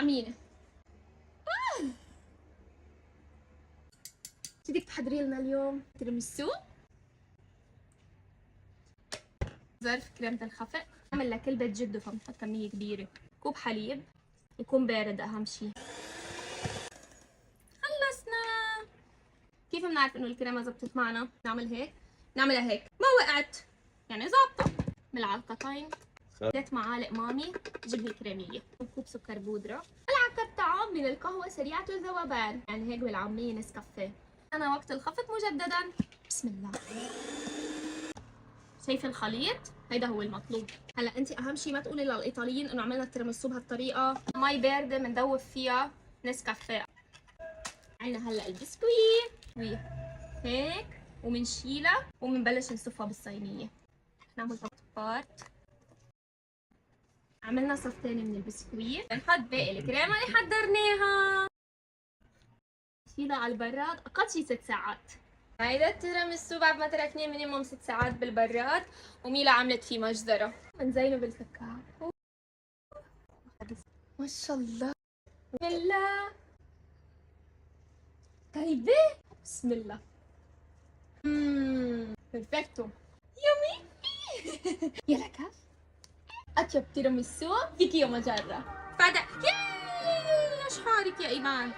طعمينه. بدك تحضري لنا اليوم تيراميسو؟ ظرف كريمة الخفق. نعمل لكل بيت جدو فبنحط كمية كبيرة. كوب حليب يكون بارد أهم شي. خلصنا. كيف بنعرف إنه الكريمة زبطت معنا؟ نعمل هيك، نعملها هيك، ما وقعت يعني ظابطة. ملعقتين 3 معالق مامي جبنة كريمية، كوب سكر بودرة، ملعقة طعام من القهوة سريعة الذوبان، يعني هيك بالعامية نسكافيه. أنا وقت الخفق مجددا. بسم الله. شايف الخليط؟ هيدا هو المطلوب. هلا انت اهم شيء ما تقولي للايطاليين انه عملنا التيراميسو بهالطريقه، مي بارده بندوب فيها نسكافيه. عنا هلا البسكويت هيك ومنشيلها ومنبلش نصفها بالصينيه. نعمل بارت. عملنا صف تاني من البسكويت، بنحط باقي الكريمه اللي حضرناها، نشيلها على البراد اقل شي 6 ساعات. هيدا التيراميسو بعد ما تركناه مينيموم 6 ساعات بالبراد، وميلا عملت فيه مجزرة. بنزينه بالكاكاو. ما شاء الله. بسم الله. طيبة. بسم الله. بيرفكتو. يومي. يلا كاف. أطيب تيراميسو فيكي مجرة. بعد ياي أشحارك يا إيمان.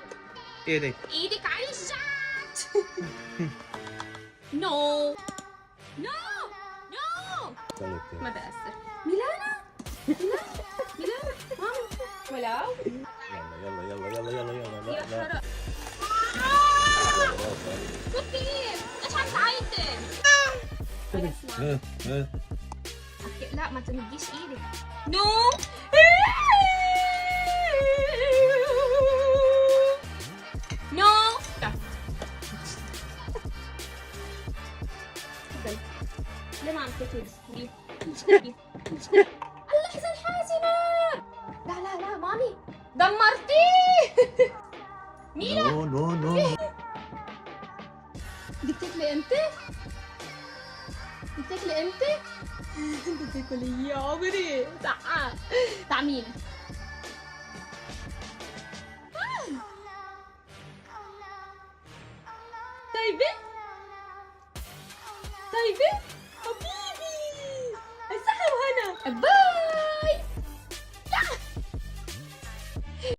إيدك على الشات. نو. نو. نو. ما بأثر. ميلانا. ميلانا ماما ولو. يلا يلا يلا يلا يلا يا لا لا. حرام كثير. ليش عم تعيطي؟ لا ما تمديش ايدك. نو. نو. تفضل. ليه ما عم تاكلي؟ اللحظة الحاسمة. لا لا لا مامي دمرتيه. ميلا نو نو نو. بدك تاكلي انت؟ بدك تاكلي انت؟ بدك تاكلي يا عمري. تعال تعميني. طيبة؟ طيبة؟ حبيبي الصحة وهنا. باي.